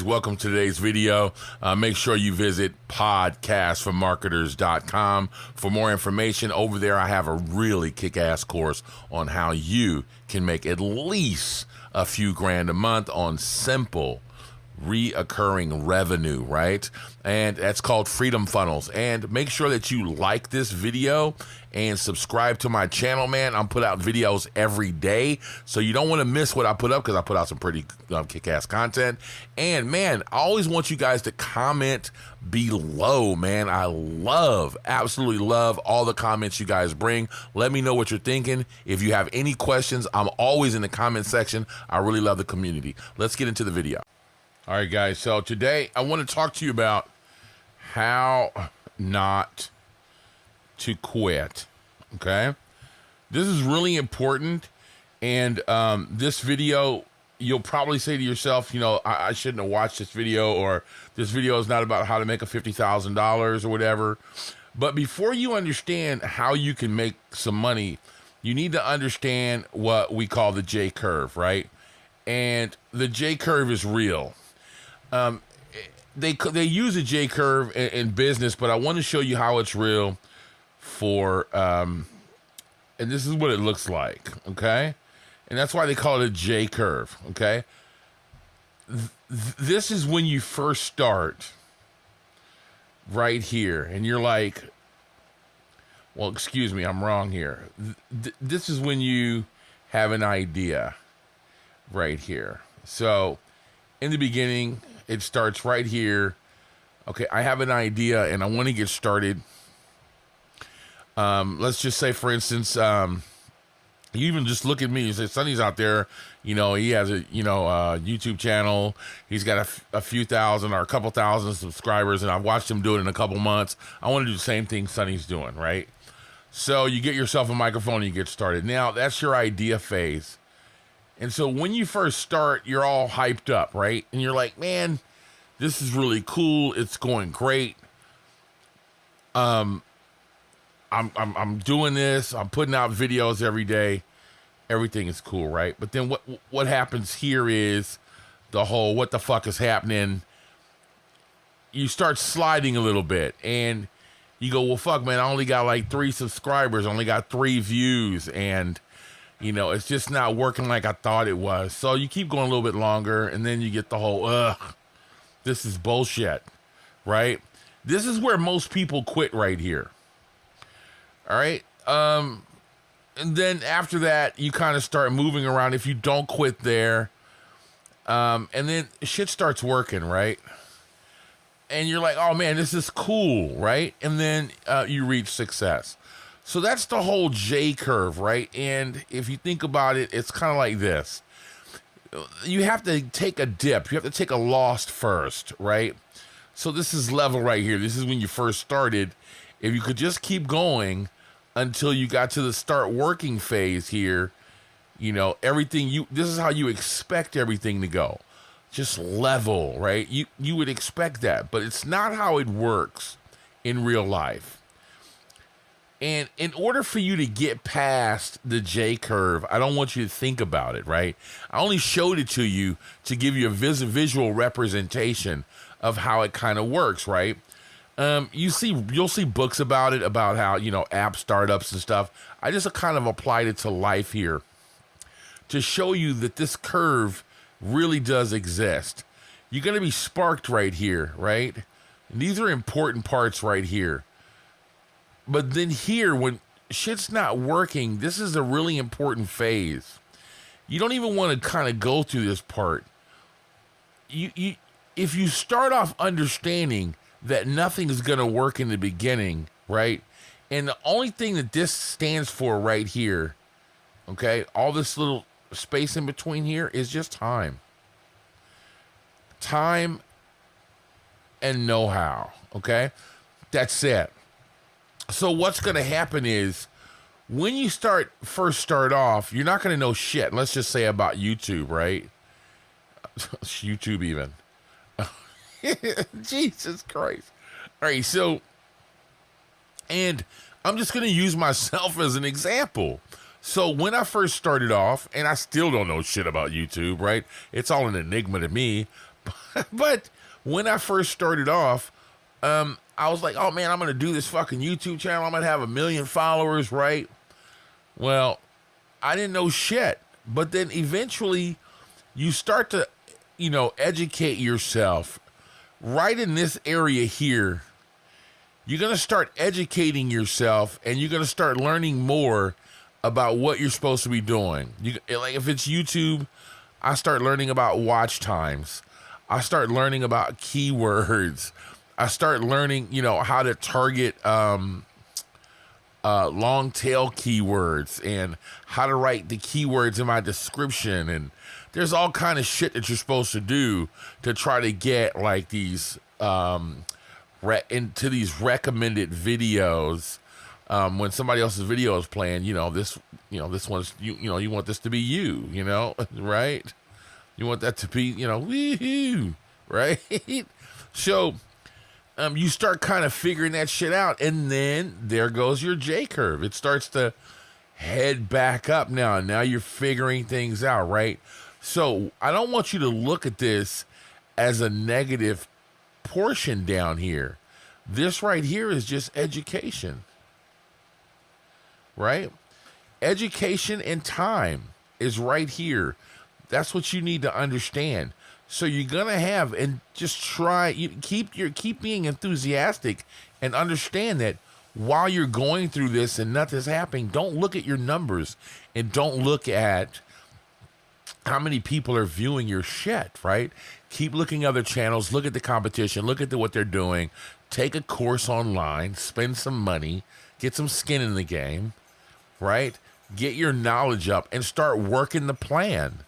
Welcome to today's video. Make sure you visit podcastformarketers.com for more information. Over there, I have a really kick-ass course on how you can make at least a few grand a month on simple reoccurring revenue, right? And that's called Freedom Funnels. And make sure that you like this video and subscribe to my channel, man. I'm put out videos every day, so you don't want to miss what I put up because I put out some pretty kick-ass content. And man, I always want you guys to comment below, man. I absolutely love all the comments you guys bring. Let me know what you're thinking. If you have any questions, I'm always in the comment section. I really love the community. Let's get into the video. All right, guys, so today I want to talk to you about how not to quit, okay? This is really important, and this video, you'll probably say to yourself, you know, I shouldn't have watched this video, or this video is not about how to make a $50,000 or whatever. But before you understand how you can make some money, you need to understand what we call the J curve, right? And the J curve is real. They use a J curve in business, but I want to show you how it's real for, and this is what it looks like, okay? And that's why they call it a J curve, okay? This is when you first start, right here, and you're like, well, excuse me, I'm wrong here. This is when you have an idea, right here. So, in the beginning, it starts right here. Okay, I have an idea and I want to get started. Let's just say, for instance, you even just look at me. You say, Sonny's out there, you know, he has a, YouTube channel. He's got a few thousand or a couple thousand subscribers, and I've watched him do it in a couple months. I want to do the same thing Sonny's doing, right? So you get yourself a microphone and you get started. Now, that's your idea phase. And so when you first start, you're all hyped up, right? And you're like, man, this is really cool. It's going great. I'm doing this. I'm putting out videos every day. Everything is cool, right? But then what happens here is the whole what the fuck is happening. You start sliding a little bit and you go, well, fuck, man, I only got like 3 subscribers. I only got 3 views, and you know, it's just not working like I thought it was. So you keep going a little bit longer, and then you get the whole, this is bullshit, right? This is where most people quit right here. All right? And then after that, you kind of start moving around if you don't quit there. And then shit starts working, right? And you're like, oh, man, this is cool, right? And then you reach success. So that's the whole J curve, right? And if you think about it, it's kind of like this. You have to take a dip. You have to take a loss first, right? So this is level right here. This is when you first started. If you could just keep going until you got to the start working phase here, you know, this is how you expect everything to go. Just level, right? You would expect that, but it's not how it works in real life. And in order for you to get past the J curve, I don't want you to think about it, right? I only showed it to you to give you a visual representation of how it kind of works, right? You'll see books about it, about how, you know, app startups and stuff. I just kind of applied it to life here to show you that this curve really does exist. You're going to be sparked right here, right? And these are important parts right here. But then here, when shit's not working, this is a really important phase. You don't even want to kind of go through this part. If you start off understanding that nothing is going to work in the beginning, right? And the only thing that this stands for right here, okay, all this little space in between here is just time. Time and know-how, okay? That's it. So what's going to happen is when you first start off, you're not going to know shit. Let's just say about YouTube, right? YouTube even. Jesus Christ. All right, so, and I'm just going to use myself as an example. So when I first started off, and I still don't know shit about YouTube, right? It's all an enigma to me. But when I first started off, I was like, oh man, I'm gonna do this fucking YouTube channel. I'm gonna have 1 million followers, right? Well, I didn't know shit. But then eventually you start to, educate yourself right in this area here. You're going to start educating yourself and you're going to start learning more about what you're supposed to be doing. Like if it's YouTube, I start learning about watch times. I start learning about keywords. I start learning, how to target long tail keywords and how to write the keywords in my description. And there's all kind of shit that you're supposed to do to try to get like these into these recommended videos. When somebody else's video is playing, this one's, you want this to be you, right? You want that to be, woohoo, right? So, you start kind of figuring that shit out, and then there goes your J curve. It starts to head back up now. Now you're figuring things out, right? So I don't want you to look at this as a negative portion down here. This right here is just education, right? Education and time is right here. That's what you need to understand. So you're gonna have, and just try, keep being enthusiastic and understand that while you're going through this and nothing's happening, don't look at your numbers and don't look at how many people are viewing your shit, right? Keep looking at other channels, look at the competition, look at what they're doing, take a course online, spend some money, get some skin in the game, right? Get your knowledge up and start working the plan.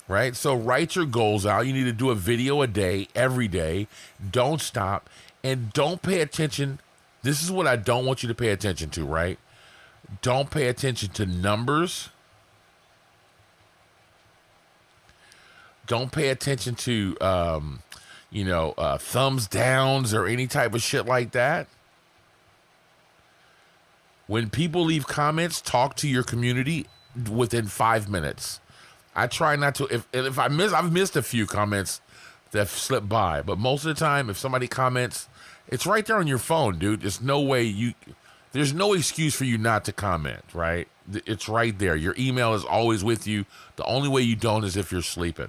Right? So write your goals out. You need to do a video a day, every day. Don't stop. And don't pay attention. This is what I don't want you to pay attention to, right? Don't pay attention to numbers. Don't pay attention to, thumbs downs or any type of shit like that. When people leave comments, talk to your community within 5 minutes. I try not to. If I've missed a few comments that slipped by, but most of the time, if somebody comments, it's right there on your phone, dude. There's no excuse for you not to comment, right? It's right there. Your email is always with you. The only way you don't is if you're sleeping.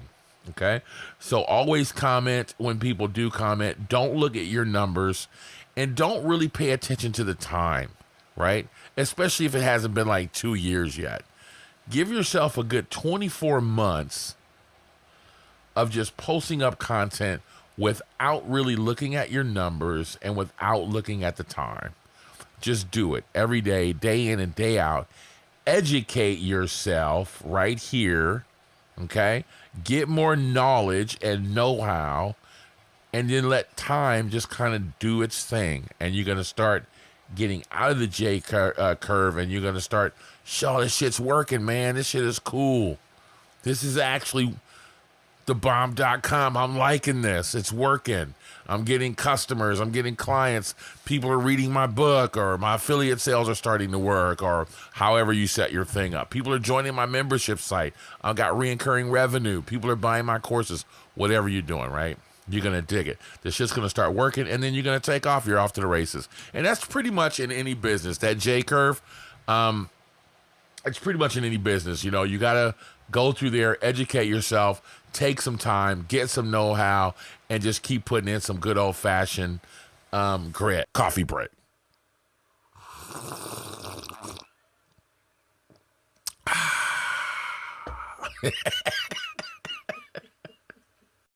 Okay, so always comment when people do comment. Don't look at your numbers, and don't really pay attention to the time, right? Especially if it hasn't been like 2 years yet. Give yourself a good 24 months of just posting up content without really looking at your numbers and without looking at the time. Just do it every day, day in and day out. Educate yourself right here, okay? Get more knowledge and know-how, and then let time just kind of do its thing. And you're going to start getting out of the J curve, and you're going to start, this shit's working, man. This shit is cool. This is actually thebomb.com. I'm liking this. It's working. I'm getting customers. I'm getting clients. People are reading my book, or my affiliate sales are starting to work, or however you set your thing up. People are joining my membership site. I've got reoccurring revenue. People are buying my courses. Whatever you're doing, right? You're going to dig it. This shit's going to start working, and then you're going to take off. You're off to the races. And that's pretty much in any business. That J curve, it's pretty much in any business. You got to go through there, educate yourself, take some time, get some know-how, and just keep putting in some good old-fashioned grit. Coffee break.